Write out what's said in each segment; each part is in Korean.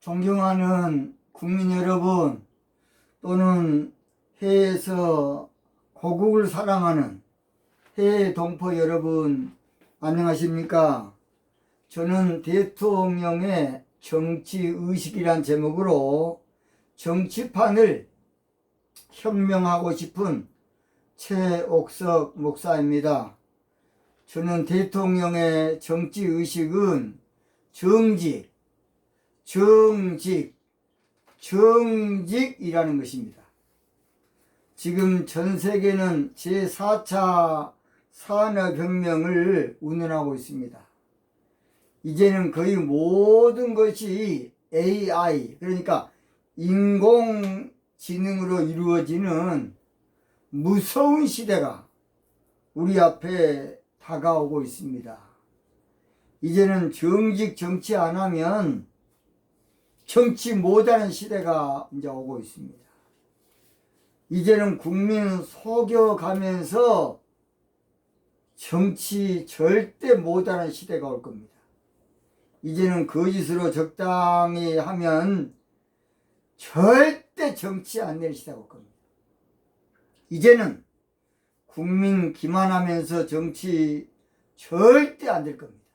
존경하는 국민 여러분, 또는 해외에서 고국을 사랑하는 해외 동포 여러분, 안녕하십니까? 저는 대통령의 정치의식이란 제목으로 정치판을 혁명하고 싶은 최옥석 목사입니다. 저는 대통령의 정치의식은 정직이라는 것입니다. 지금 전 세계는 제4차 산업혁명을 운운하고 있습니다. 이제는 거의 모든 것이 AI, 그러니까 인공지능으로 이루어지는 무서운 시대가 우리 앞에 다가오고 있습니다. 이제는 정치 안 하면 정치 못하는 시대가 이제 오고 있습니다. 이제는 국민 속여가면서 정치 절대 못하는 시대가 올 겁니다. 이제는 거짓으로 적당히 하면 절대 정치 안 되는 시대가 올 겁니다. 이제는 국민 기만하면서 정치 절대 안 될 겁니다.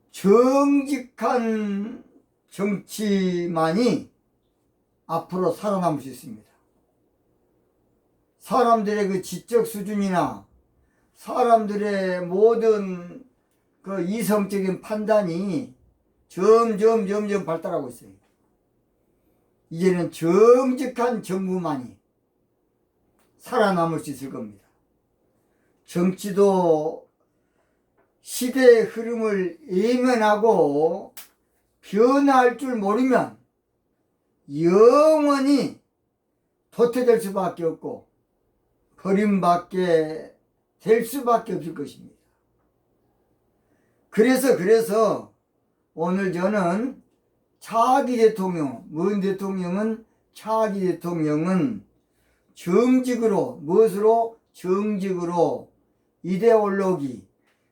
정직한 정치만이 앞으로 살아남을 수 있습니다. 사람들의 그 지적 수준이나 사람들의 모든 그 이성적인 판단이 점점 발달하고 있어요. 이제는 정직한 정부만이 살아남을 수 있을 겁니다. 정치도 시대의 흐름을 예면하고 변화할 줄 모르면 영원히 도태될 수밖에 없고 버림받게 될 수밖에 없을 것입니다. 그래서 오늘 저는 차기 대통령, 문 대통령은 차기 대통령은 무엇으로? 정직으로 이데올로기,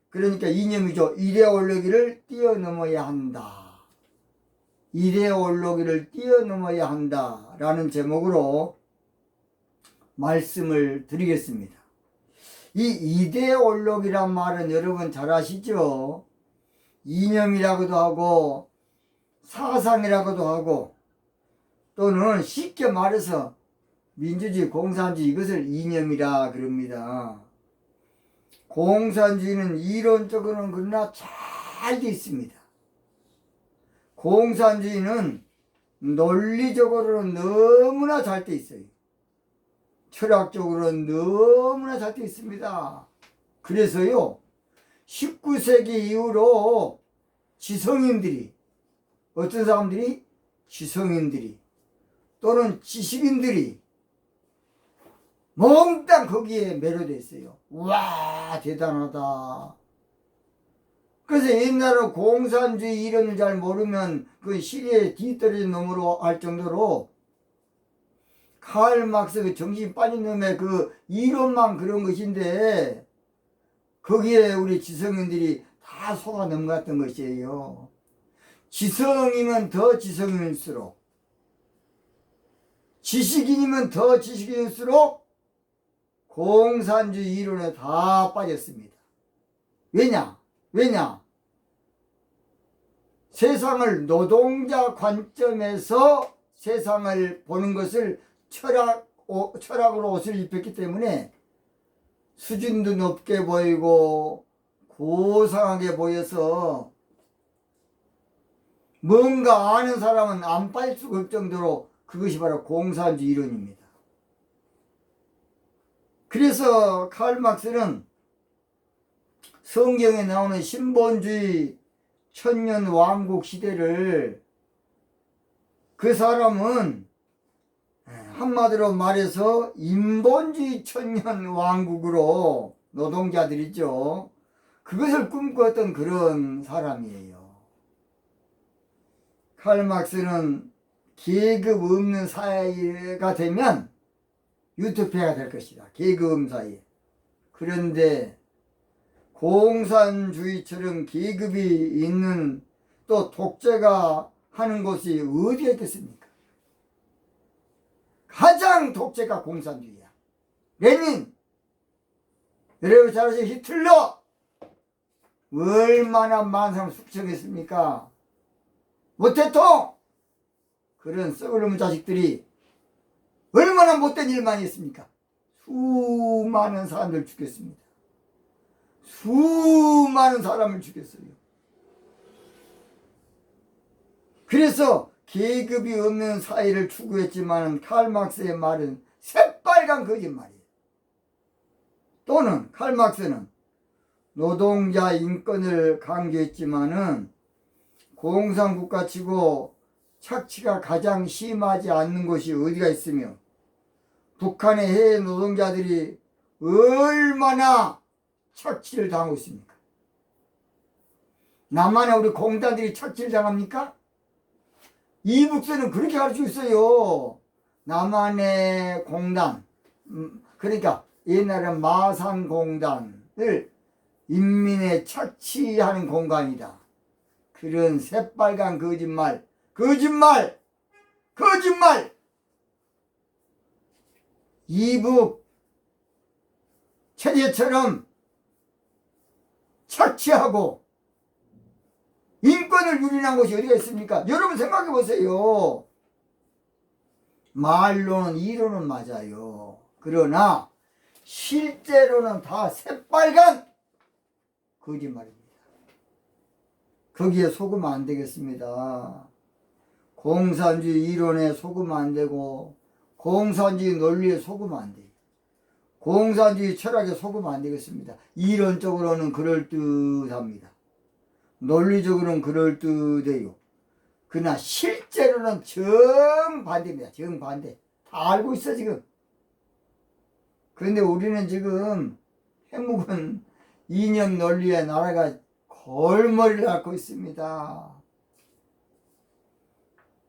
그러니까 이념이죠. 이데올로기를 뛰어넘어야 한다. 이데올로기를 뛰어넘어야 한다라는 제목으로 말씀을 드리겠습니다. 이 이데올로기란 말은 여러분 잘 아시죠? 이념이라고도 하고 사상이라고도 하고, 또는 쉽게 말해서 민주주의, 공산주의, 이것을 이념이라 그럽니다. 공산주의는 이론적으로는 그러나 잘 돼 있습니다. 공산주의는 논리적으로는 너무나 잘 돼 있어요. 철학적으로는 너무나 잘 돼 있습니다. 그래서요, 19세기 이후로 지성인들이, 어떤 사람들이? 지성인들이 또는 지식인들이 몽땅 거기에 매료되어 있어요. 와, 대단하다. 그래서 옛날에 공산주의 이론을 잘 모르면 그 시리에 뒤떨어진 놈으로 할 정도로 칼 막스 그 정신 빠진 놈의 그 이론만 그런 것인데, 거기에 우리 지성인들이 다 속아 넘어갔던 것이에요. 지성이면 더 지성인일수록, 지식인이면 더 지식인일수록 공산주의 이론에 다 빠졌습니다. 왜냐? 세상을 노동자 관점에서 세상을 보는 것을 철학으로 옷을 입혔기 때문에 수준도 높게 보이고 고상하게 보여서 뭔가 아는 사람은 안 빠질 수가 없을 정도로 그것이 바로 공산주의 이론입니다. 그래서 칼 막스는 성경에 나오는 신본주의 천년 왕국 시대를, 그 사람은 한마디로 말해서 인본주의 천년 왕국으로, 노동자들이죠, 그것을 꿈꿨던 그런 사람이에요. 칼 막스는 계급 없는 사회가 되면 유토피아가 될 것이다. 계급 없는 사회. 그런데 공산주의처럼 계급이 있는, 또 독재가 하는 곳이 어디에 있겠습니까? 가장 독재가 공산주의야. 레닌, 여러분 잘 아시죠? 히틀러 얼마나 많은 사람 숙청했습니까? 모태통 그런 썩을놈의 자식들이 얼마나 못된 일만 했습니까? 수많은 사람들 죽였습니다. 수많은 사람을 죽였어요. 그래서 계급이 없는 사회를 추구했지만 칼막스의 말은 새빨간 거짓말이에요. 또는 칼막스는 노동자 인권을 강조했지만은 공산국가치고 착취가 가장 심하지 않는 곳이 어디가 있으며 북한의 해외 노동자들이 얼마나 착취를 당하고 있습니까? 남한에 우리 공단들이 착취를 당합니까? 이북서는 그렇게 가르치고 있어요. 남한의 공단, 그러니까 옛날에 마산공단을 인민의 착취하는 공간이다. 그런 새빨간 거짓말, 거짓말, 거짓말! 이북 체제처럼 착취하고 인권을 유린한 곳이 어디가 있습니까? 여러분 생각해 보세요. 말로는 이론은 맞아요. 그러나 실제로는 다 새빨간 거짓말입니다. 거기에 속으면 안 되겠습니다. 공산주의 이론에 속으면 안 되고 공산주의 논리에 속으면 안 돼요. 공산주의 철학에 속으면 안 되겠습니다. 이론적으로는 그럴듯합니다. 논리적으로는 그럴듯해요. 그러나 실제로는 정반대입니다. 정반대. 다 알고 있어 지금. 그런데 우리는 지금 해묵은 이념 논리에 나라가 골머리를 앓고 있습니다.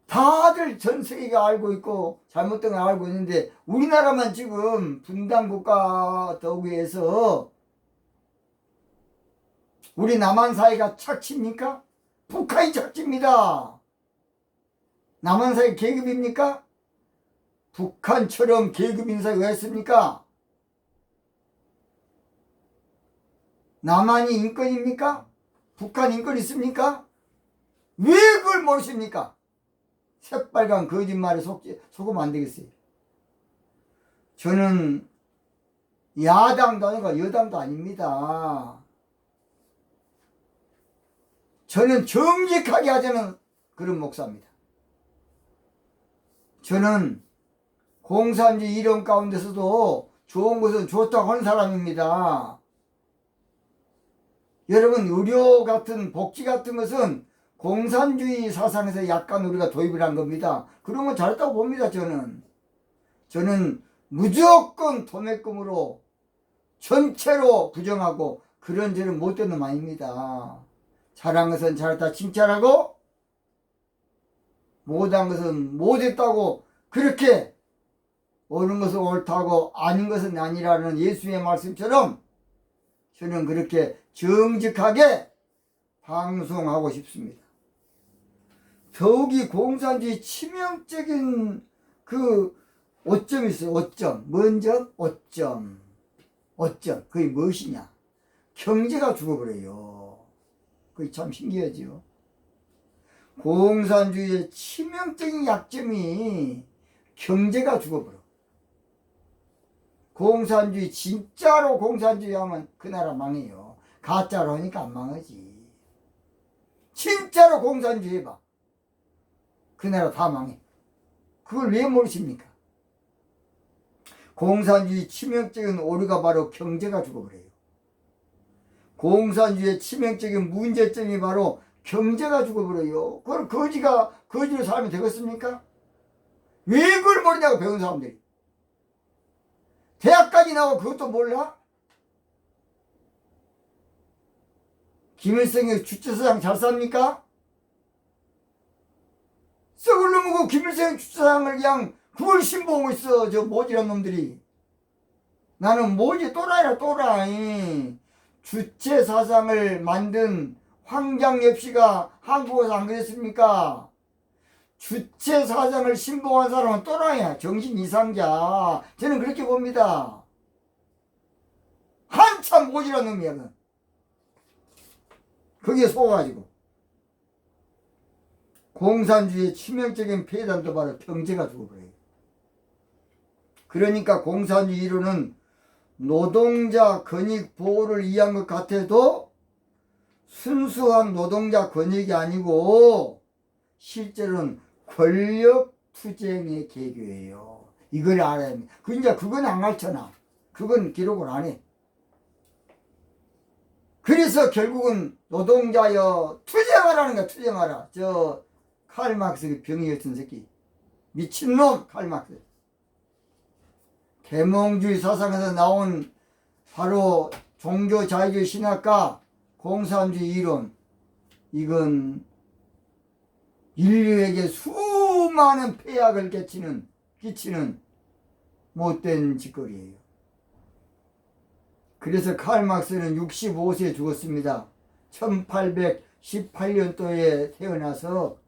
다들 전 세계가 알고 있고 잘못된 걸 알고 있는데 우리나라만 지금 분단국가 덕위에서 우리 남한 사회가 착취입니까? 북한이 착취입니다. 남한 사회 계급입니까? 북한처럼 계급 인사가 왜 했습니까? 남한이 인권입니까? 북한 인권 있습니까? 왜 그걸 모르십니까? 새빨간 거짓말에 속으면 안 되겠어요. 저는 야당도 아니고 여당도 아닙니다. 저는 정직하게 하자는 그런 목사입니다. 저는 공산주의 이론 가운데서도 좋은 것은 좋다고 하는 사람입니다. 여러분 의료 같은 복지 같은 것은 공산주의 사상에서 약간 우리가 도입을 한 겁니다. 그런 건 잘했다고 봅니다. 저는 무조건 도매금으로 전체로 부정하고 그런 죄는 못된 놈 아닙니다. 잘한 것은 잘했다 칭찬하고 못한 것은 못했다고 그렇게 옳은 것은 옳다고 아닌 것은 아니라는 예수의 말씀처럼 저는 그렇게 정직하게 방송하고 싶습니다. 더욱이 공산주의 치명적인 그 오점이 있어요. 오점. 뭔 점? 오점. 그게 무엇이냐? 경제가 죽어버려요. 그게 참 신기하죠. 공산주의의 치명적인 약점이 경제가 죽어버려. 공산주의 진짜로 공산주의 하면 그 나라 망해요. 가짜로 하니까 안 망하지. 진짜로 공산주의 해봐. 그 나라 다 망해. 그걸 왜 모르십니까? 공산주의 치명적인 오류가 바로 경제가 죽어버려요. 공산주의의 치명적인 문제점이 바로 경제가 죽어버려요. 그걸 거지로 살면 되겠습니까? 왜 그걸 모르냐고 배운 사람들이. 대학까지 나오고 그것도 몰라? 김일성이 주체사상 잘 삽니까? 썩을 놈이고 김일성의 주체사상을 그냥 그걸 신봉하고 있어. 저 모지란 놈들이. 나는 모지 또라이라 또라이. 주체사상을 만든 황장엽 씨가 한국에서 안 그랬습니까? 주체 사상을 신봉한 사람은 또라이야. 정신 이상자. 저는 그렇게 봅니다. 한참 모질한 놈이야. 거기에 속아가지고 공산주의의 치명적인 폐단도 바로 경제가 죽어버려요. 그러니까 공산주의 이론은 노동자 권익 보호를 위한 것 같아도 순수한 노동자 권익이 아니고 실제로는 권력 투쟁의 계교예요. 이걸 알아야 합니다. 그건 안 가르쳐놔. 그건 기록을 안 해. 그래서 결국은 노동자여 투쟁하라는 거야. 투쟁하라. 저 칼막스 병이 같은 새끼, 미친놈 칼막스. 계몽주의 사상에서 나온 바로 종교자유주의 신학과 공산주의 이론, 이건 인류에게 수많은 폐악을 끼치는 못된 짓거리예요. 그래서 칼막스는 65세에 죽었습니다. 1818년도에 태어나서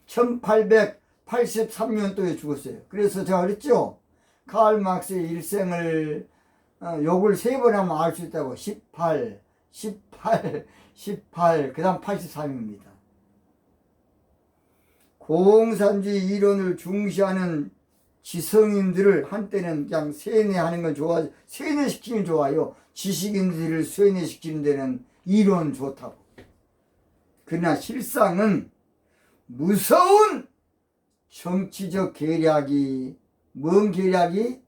1883년도에 죽었어요. 그래서 제가 그랬죠. 칼막스의 일생을 욕을 3번 하면 알 수 있다고. 18, 그 다음 83입니다. 공산주의 이론을 중시하는 지성인들을 한때는 그냥 세뇌하는 건 세뇌시키면 좋아요. 지식인들을 세뇌시키는 데는 이론 좋다고. 그러나 실상은 무서운 정치적 계략이, 뭔 계략이?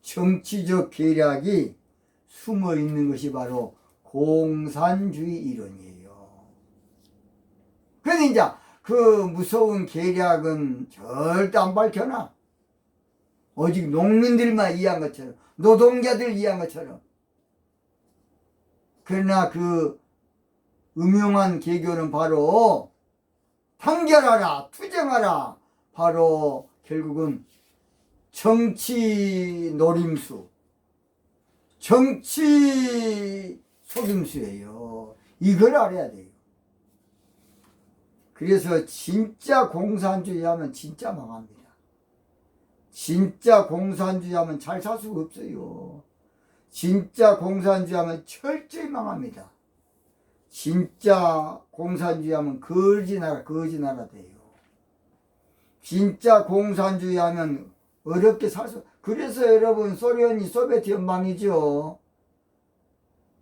정치적 계략이 숨어 있는 것이 바로 공산주의 이론이에요. 그런데 이제 그 무서운 계략은 절대 안 밝혀놔. 오직 농민들만 이해한 것처럼, 노동자들 이해한 것처럼. 그러나 그 음흉한 계교는 바로 단결하라, 투쟁하라, 바로 결국은 정치 노림수, 정치 속임수예요. 이걸 알아야 돼요. 그래서 진짜 공산주의 하면 진짜 망합니다. 진짜 공산주의 하면 잘 살 수가 없어요. 진짜 공산주의 하면 철저히 망합니다. 진짜 공산주의 하면 거지 나라 돼요. 진짜 공산주의 하면 어렵게 그래서 여러분 소련이 소비에트 연방이죠.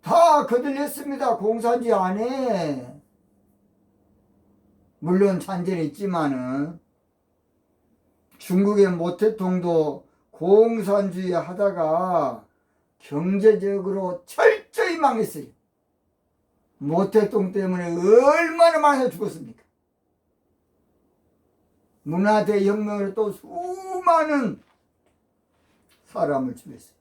다 그들 했습니다. 공산주의 안 해. 물론 잔재는 있지만은 중국의 모태통도 공산주의 하다가 경제적으로 철저히 망했어요. 모태통 때문에 얼마나 많이 죽었습니까? 문화대혁명으로 또 수많은 사람을 죽였어요.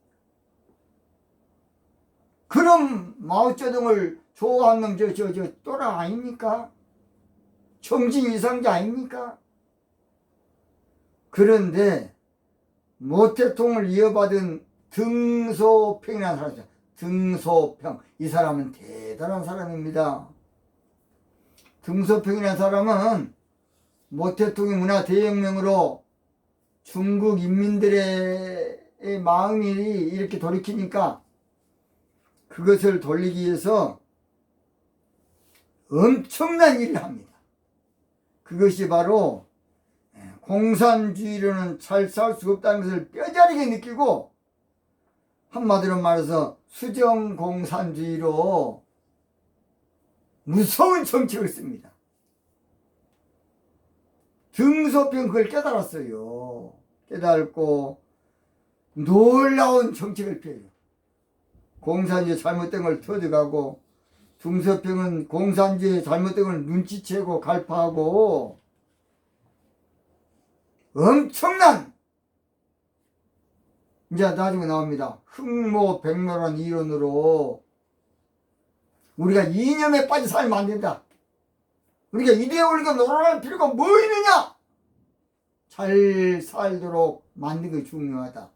그럼 마오쩌둥을 좋아하는 저 또라 아닙니까? 정신 이상자 아닙니까? 그런데 모태통을 이어받은 등소평이라는 사람이죠. 등소평. 이 사람은 대단한 사람입니다. 등소평이라는 사람은 모태통의 문화대혁명으로 중국 인민들의 마음이 이렇게 돌이키니까 그것을 돌리기 위해서 엄청난 일을 합니다. 그것이 바로 공산주의로는 잘 살 수 없다는 것을 뼈저리게 느끼고 한마디로 말해서 수정공산주의로 무서운 정책을 씁니다. 등소평 그걸 깨달았어요. 깨달고 놀라운 정책을 펴요. 공산주의 잘못된 걸 터득하고 등소평은 공산주의 잘못된 걸 눈치채고 갈파하고 엄청난 이제 나중에 나옵니다. 흑모백모란 이론으로 우리가 이념에 빠져 살면 안 된다. 우리가 이데올리가 놀아날 필요가 뭐 있느냐? 잘 살도록 만드는 게 중요하다.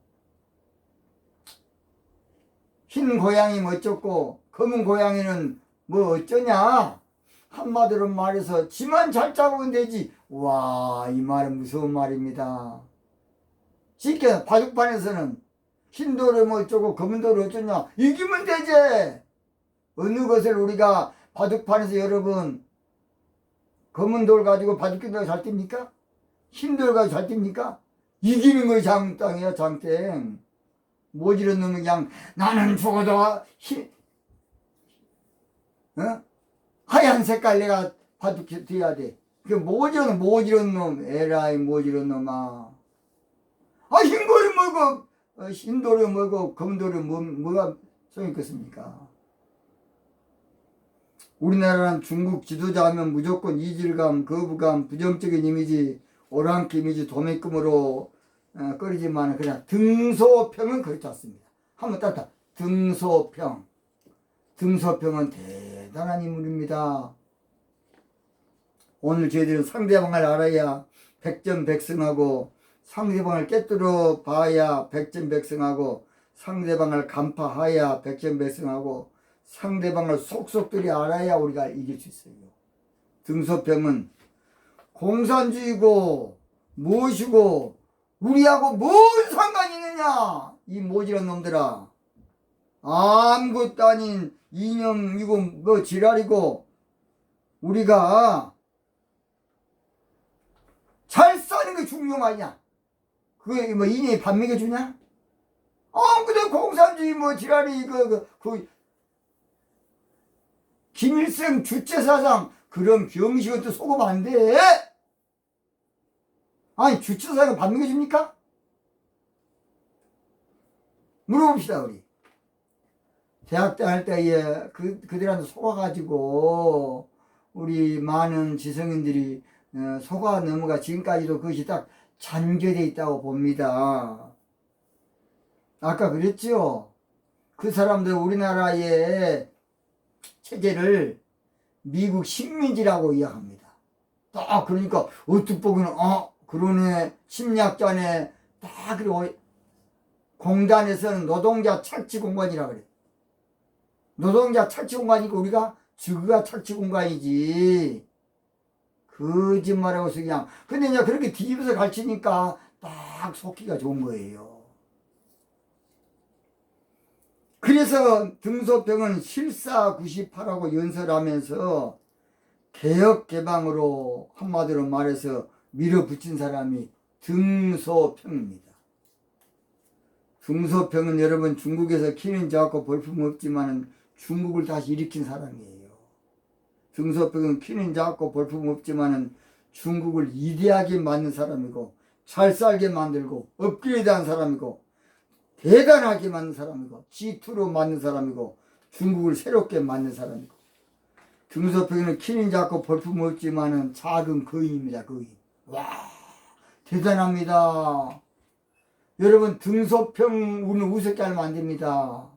흰 고양이 뭐 어쩌고 검은 고양이는 뭐 어쩌냐? 한마디로 말해서 지만 잘 잡으면 되지. 와, 이 말은 무서운 말입니다. 쉽게 바둑판에서는 흰 돌을 뭐 어쩌고 검은 돌을 어쩌냐, 이기면 되지. 어느 것을 우리가 바둑판에서 여러분 검은 돌 가지고 바둑 낀다고 잘 뜁니까? 흰 돌 가지고 잘 뜁니까? 이기는 거이 장땡이야, 장땡. 모지런 놈은 그냥 나는 죽어도 하얀 색깔 내가 바둑 뛰어야 돼. 그 모지런 놈. 에라이 모지런 놈아. 흰 돌이 뭐고 흰 돌이 뭐고 검은 돌이 뭐가 소용이 있겠습니까? 우리나라는 중국 지도자 하면 무조건 이질감, 거부감, 부정적인 이미지, 오랑캐 이미지, 도매금으로 꺼리지만 그냥 등소평은 그렇지 않습니다. 한번 따뜻하 등소평. 등소평은 대단한 인물입니다. 오늘 저희들은 상대방을 알아야 백전백승하고, 상대방을 깨뜨려 봐야 백전백승하고, 상대방을 간파하야 백전백승하고, 상대방을 속속들이 알아야 우리가 이길 수 있어요. 등소평은 공산주의고 무엇이고 우리하고 뭔 상관이 있느냐, 이 모지런 놈들아. 아무것도 아닌 이념이고 뭐 지랄이고, 우리가 잘 사는 게 중요한 거 아니냐. 그게 뭐 이념이 밥 먹여주냐? 근데 공산주의 뭐 지랄이 김일성 주체사상 그런 병식한테 속으면 안 돼. 아니 주체사상을 밥 먹여줍니까? 물어봅시다. 우리 대학 때 할 때에 그들한테 속아가지고 우리 많은 지성인들이 속아 넘어가 지금까지도 그것이 딱 잔재되어 있다고 봅니다. 아까 그랬죠. 그 사람들 우리나라의 체제를 미국 식민지라고 이야기합니다. 딱 그러니까 어떻게 보기는 그러네, 심리학자네. 딱 그리고 공단에서는 노동자 착취공간이라 그래. 노동자 착취공간이고 우리가 주거가 착취공간이지. 거짓말하고서 그냥. 근데 이제 그렇게 뒤집어서 가르치니까 딱 속기가 좋은 거예요. 그래서 등소평은 실사구시파라고 연설하면서 개혁개방으로 한마디로 말해서 밀어붙인 사람이 등소평입니다. 등소평은 여러분 중국에서 키는 작고 볼품 없지만 중국을 다시 일으킨 사람이에요. 등소평은 키는 작고 볼품 없지만 중국을 이대하게 만든 사람이고, 잘 살게 만들고 업그레이드한 사람이고, 대단하게 만든 사람이고, G2로 만든 사람이고, 중국을 새롭게 만든 사람이고. 등소평은 키는 작고 볼품 없지만은 작은 거인입니다. 거인. 와, 대단합니다. 여러분 등소평 우리는 우습게 하면 안 됩니다.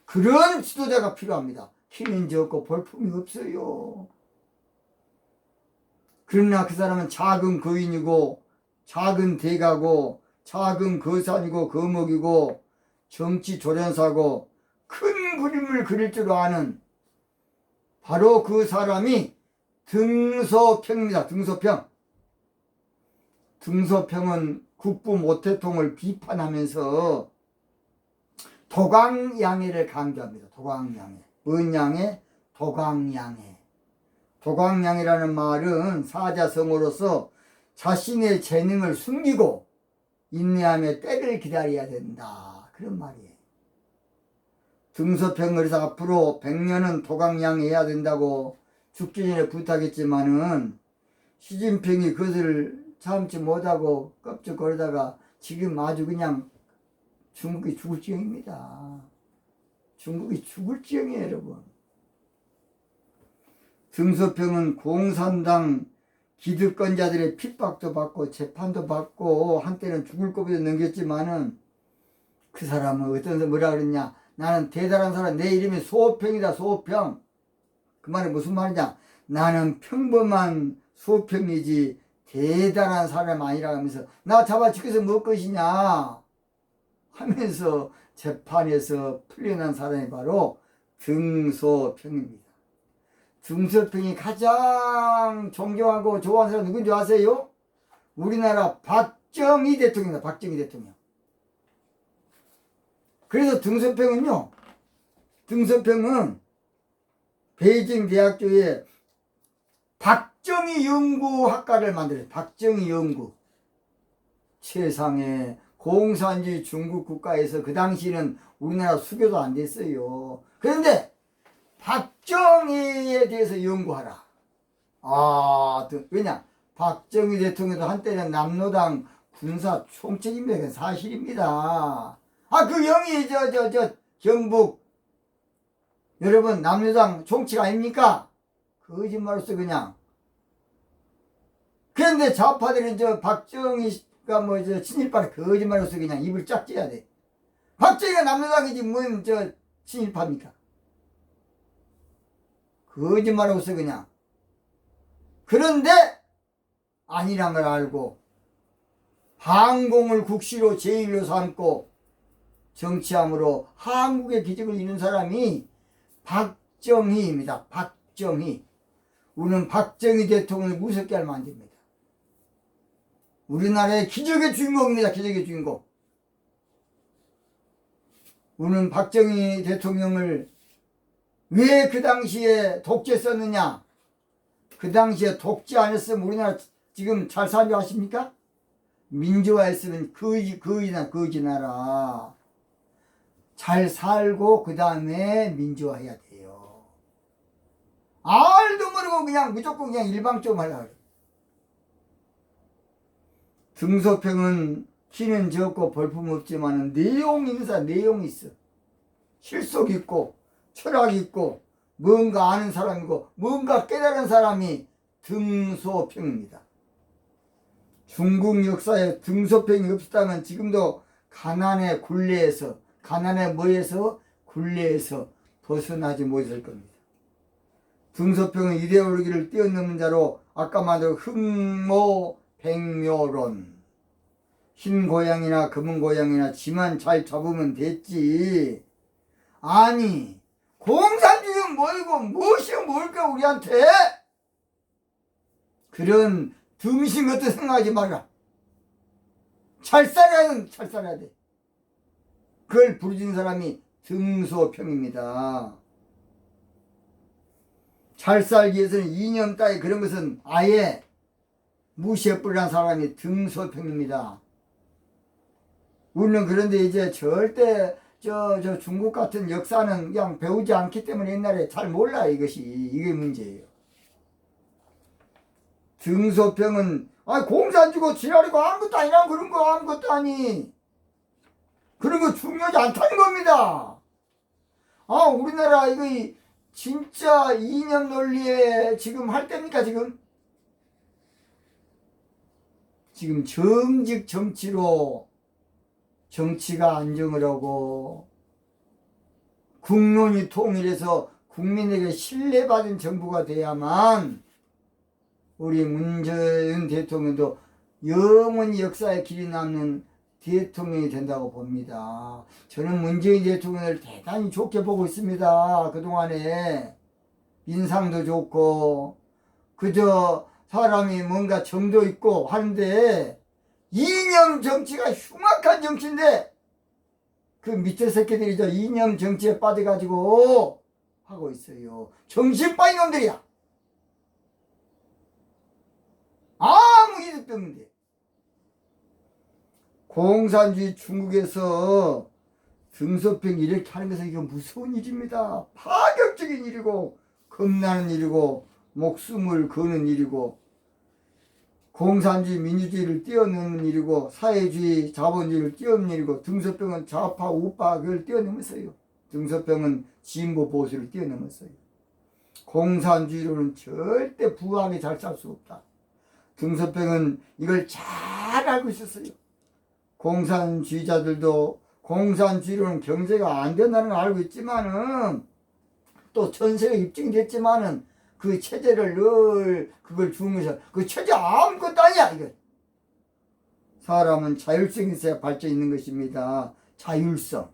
그런 지도자가 필요합니다. 키는 적고 볼품이 없어요. 그러나 그 사람은 작은 거인이고, 작은 대가고, 작은 거산이고 거목이고, 정치 조련사고, 큰 그림을 그릴 줄 아는 바로 그 사람이 등소평입니다. 등소평. 등소평은 국부 모태통을 비판하면서 도광양해를 강조합니다. 도광양해. 뭔 양해? 도광양해. 도광양해라는 말은 사자성어로서 자신의 재능을 숨기고 인내하며 때를 기다려야 된다, 그런 말이에요. 등소평은 그래서 앞으로 100년은 도광양해해야 된다고 죽기 전에 부탁했지만은 시진핑이 그것을 참지 못하고 껍적거리다가 지금 아주 그냥 중국이 죽을 지경입니다. 중국이 죽을 지경이에요, 여러분. 등소평은 공산당 기득권자들의 핍박도 받고 재판도 받고 한때는 죽을 고비도 넘겼지만은 그 사람은 어떤 뭐라 그랬냐, 나는 대단한 사람, 내 이름이 소평이다. 소평. 그 말이 무슨 말이냐, 나는 평범한 소평이지 대단한 사람 아니라 하면서 나 잡아치켜서 뭐 것이냐 하면서 재판에서 풀려난 사람이 바로 등소평입니다. 등소평이 가장 존경하고 좋아하는 사람 누군지 아세요? 우리나라 박정희 대통령이다. 박정희 대통령. 그래서 등소평은 베이징 대학교에 박정희 연구학과를 만들어요. 박정희 연구. 세상에 공산주의 중국 국가에서 그 당시에는 우리나라 수교도 안 됐어요. 그런데 박정희에 대해서 연구하라. 왜냐? 박정희 대통령도 한때는 남로당 군사 총책입니다. 그건 사실입니다. 그 형이 경북 여러분 남로당 총책 아닙니까? 거짓말로서 그냥. 그런데 좌파들은 박정희가 친일파를 거짓말로서 그냥 입을 쫙 째야 돼. 박정희가 남로당이지 뭔 친일파입니까? 거짓말로서 그냥. 그런데 아니란 걸 알고 항공을 국시로 제일로 삼고 정치함으로 한국의 기적을 이룬 사람이 박정희입니다. 박정희. 우리는 박정희 대통령을 무섭게 하면 안 됩니다. 우리나라의 기적의 주인공입니다. 기적의 주인공. 우리는 박정희 대통령을 왜 그 당시에 독재했었느냐? 그 당시에 독재 안 했으면 우리나라 지금 잘 사는 줄 아십니까? 민주화했으면 거지 나라. 잘 살고 그 다음에 민주화해야 돼요. 알도 모르고 그냥 무조건 그냥 일방적으로 하려고 그래. 등소평은 키는 적고 볼품없지만 내용이 있어. 실속 있고 철학 있고 뭔가 아는 사람이고 뭔가 깨달은 사람이 등소평입니다. 중국 역사에 등소평이 없었다면 지금도 가난의 굴레에서 벗어나지 못했을 겁니다. 등소평은 이데올로기를 뛰어넘는 자로 아까 말한 흑모백묘론, 흰 고양이나 검은 고양이나 지만 잘 잡으면 됐지. 아니 공산주의는 뭐이고 무엇이 뭘까 우리한테? 그런 등신 같은 생각하지 마라. 잘 살아야 돼. 그걸 부르짖는 사람이 등소평입니다. 잘 살기 위해서는 이념 따위 그런 것은 아예 무시해버리는 사람이 등소평입니다. 우리는 그런데 이제 절대 중국 같은 역사는 그냥 배우지 않기 때문에 옛날에 잘 몰라요. 이게 문제예요. 등소평은 공산주고 지랄이고 아무것도 아니라 그런 거 아무것도 아니. 그런 거 중요하지 않다는 겁니다. 우리나라 이거 진짜 이념 논리에 지금 할 때입니까 지금? 지금 정직 정치로 정치가 안정을 하고 국론이 통일해서 국민에게 신뢰받은 정부가 돼야만 우리 문재인 대통령도 영원히 역사에 길이 남는 대통령이 된다고 봅니다. 저는 문재인 대통령을 대단히 좋게 보고 있습니다. 그동안에 인상도 좋고 그저 사람이 뭔가 정도 있고 하는데 이념 정치가 흉악한 정치인데 그 밑에 새끼들이 이념 정치에 빠져가지고 하고 있어요. 정신 빠진 놈들이야. 아무 이득도 없는데. 공산주의 중국에서 등소평 이렇게 하는 것은 이건 무서운 일입니다. 파격적인 일이고 겁나는 일이고 목숨을 거는 일이고 공산주의 민주주의를 뛰어넘는 일이고 사회주의 자본주의를 뛰어넘는 일이고 등소평은 좌파 우파 그걸 뛰어넘었어요. 등소평은 진보 보수를 뛰어넘었어요. 공산주의로는 절대 부하게 잘 살 수 없다. 등소평은 이걸 잘 알고 있었어요. 공산주의자들도 공산주의로는 경제가 안 된다는 걸 알고 있지만은 또 전세가 입증이 됐지만은 그 체제를 늘 그걸 주면서 그 체제 아무것도 아니야 이거. 사람은 자율성이 있어야 발전이 있는 것입니다. 자율성.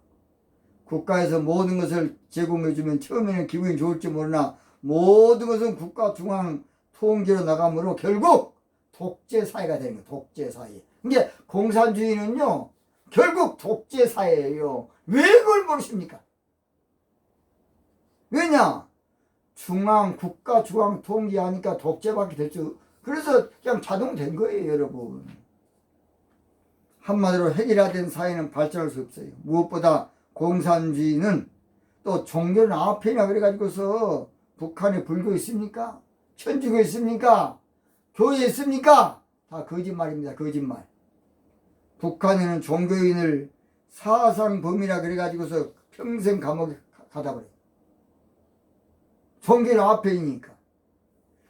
국가에서 모든 것을 제공해주면 처음에는 기분이 좋을지 모르나 모든 것은 국가 중앙 통제로 나가므로 결국 독재 사회가 되는 거예요. 독재 사회. 이게 공산주의는요 결국 독재 사회예요. 왜 그걸 모르십니까? 왜냐? 국가 중앙 통제하니까 독재밖에 될 수, 그래서 그냥 자동 된 거예요, 여러분. 한마디로 획일화된 사회는 발전할 수 없어요. 무엇보다 공산주의는 또 종교는 앞에나 그래가지고서 북한에 불교 있습니까? 천주교 있습니까? 교회 있습니까? 다 거짓말입니다. 거짓말. 북한에는 종교인을 사상범이라 그래가지고서 평생 감옥에 가다 버려요. 종교는 앞에 있으니까.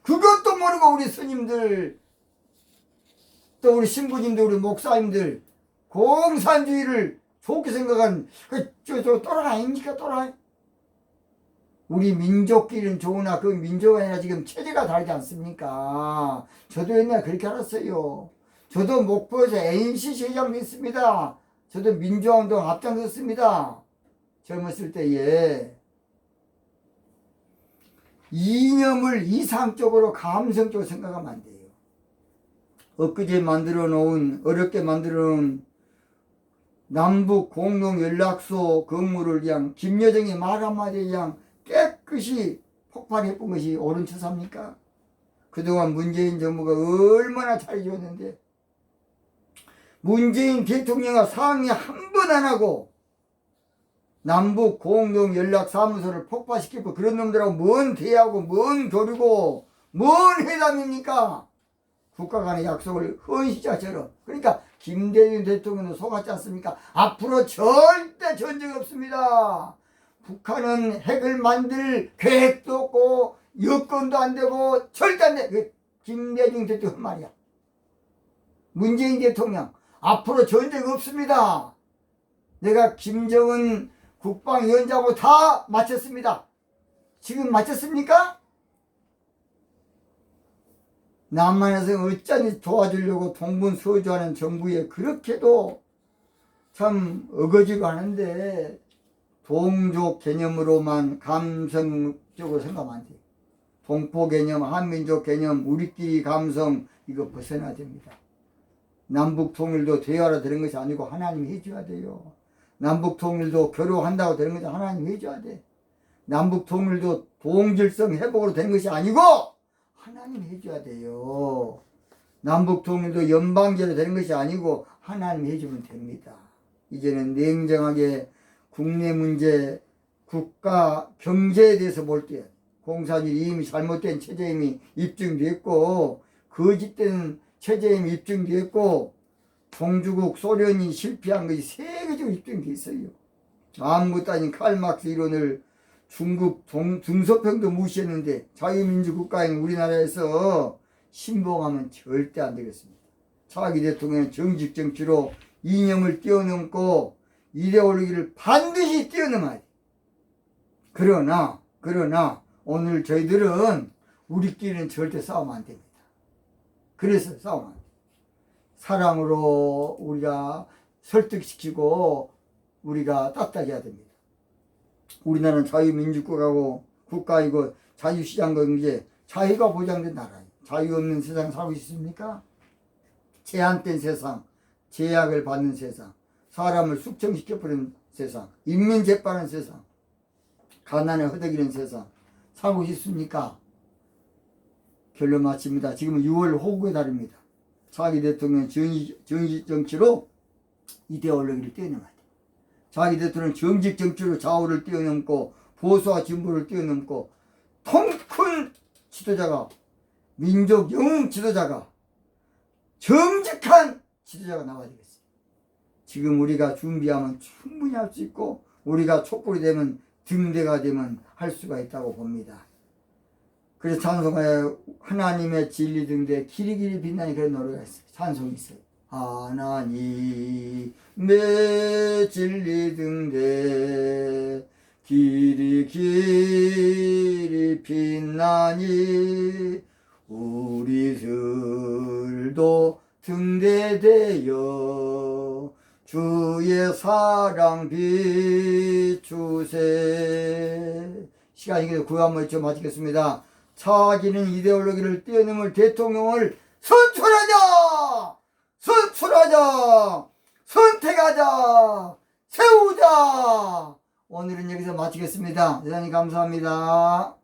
그것도 모르고 우리 스님들, 또 우리 신부님들, 우리 목사님들 공산주의를 좋게 생각한 저 또라이 아닙니까? 또라이. 우리 민족끼리는 좋으나 그 민족이 아니라 지금 체제가 다르지 않습니까? 저도 옛날에 그렇게 알았어요. 저도 목포에서 NCC 회장도 했습니다. 저도 민주화운동 앞장섰습니다. 젊었을 때에. 이념을 이상적으로 감성적으로 생각하면 안 돼요. 엊그제 어렵게 만들어 놓은 남북 공동 연락소 건물을 그냥 김여정의 말 한마디에 그냥 깨끗이 폭발해 본 것이 옳은 처사입니까? 그동안 문재인 정부가 얼마나 잘해줬는데, 문재인 대통령과 상의 한 번 안 하고 남북 공동 연락 사무소를 폭파시키고 그런 놈들하고 뭔 대화하고 뭔 교류고 뭔 회담입니까? 국가 간의 약속을 헌시자처럼. 그러니까 김대중 대통령도 속았지 않습니까? 앞으로 절대 전쟁 없습니다. 북한은 핵을 만들 계획도 없고 여건도 안 되고 절대 안 돼. 그 김대중 대통령 말이야. 문재인 대통령 앞으로 전쟁 없습니다. 내가 김정은 국방위원장하고 다 마쳤습니다. 지금 마쳤습니까? 남한에서 어쩌니 도와주려고 동분서주하는 정부에 그렇게도 참 어거지고 하는데, 동족 개념으로만 감성적으로 생각하면 안 돼요. 동포 개념, 한민족 개념, 우리끼리 감성, 이거 벗어나야 됩니다. 남북 통일도 대화로 되는 것이 아니고 하나님이 해줘야 돼요. 남북 통일도 교류한다고 되는 것이 하나님이 해줘야 돼. 남북 통일도 동질성 회복으로 되는 것이 아니고 하나님이 해줘야 돼요. 남북 통일도 연방제로 되는 것이 아니고 하나님이 해주면 됩니다. 이제는 냉정하게 국내 문제, 국가 경제에 대해서 볼 때 공산주의 이미 잘못된 체제임이 입증됐고, 거짓된 체제임이 입증됐고, 종주국 소련이 실패한 것이 세계적으로 입증돼 있어요. 아무것도 아닌 칼막스 이론을 중국 등소평도 무시했는데 자유민주국가인 우리나라에서 신봉하면 절대 안 되겠습니다. 차기 대통령은 정직 정치로 이념을 뛰어넘고 이데올로기를 반드시 뛰어넘어야 돼. 그러나 오늘 저희들은 우리끼리는 절대 싸우면 안 됩니다. 그래서 싸우면 안 돼. 사랑으로 우리가 설득시키고 우리가 따뜻하게 해야 됩니다. 우리나라는 자유민주국가고 국가이고 자유시장 경제, 자유가 보장된 나라예요. 자유 없는 세상 살고 있습니까? 제한된 세상, 제약을 받는 세상, 사람을 숙청시켜버리는 세상, 인민재판하는 세상, 가난에 허덕이는 세상 살고 있습니까? 결론 마칩니다. 지금은 6월 호국의 달입니다. 차기 대통령 정식 정치로 이데올로기를 뛰어넘어야 돼. 차기 대통령 정직 정치로 좌우를 뛰어넘고 보수와 진보를 뛰어넘고 통큰 지도자가, 민족 영웅 지도자가, 정직한 지도자가 나와야 되겠어요. 지금 우리가 준비하면 충분히 할 수 있고, 우리가 촛불이 되면, 등대가 되면 할 수가 있다고 봅니다. 그래서 찬송가에 하나님의 진리 등대 길이길이 빛나는 그런 노래가 있어요. 찬송이 있어요. 하나님의 진리 등대 길이길이 빛나니 우리들도 등대되어 주의 사랑 비추세. 시간이기도 구호 한번 외쳐 마치겠습니다. 차기는 이데올로기를 뛰어넘을 대통령을 선출하자! 선출하자! 선택하자! 세우자! 오늘은 여기서 마치겠습니다. 대단히 감사합니다.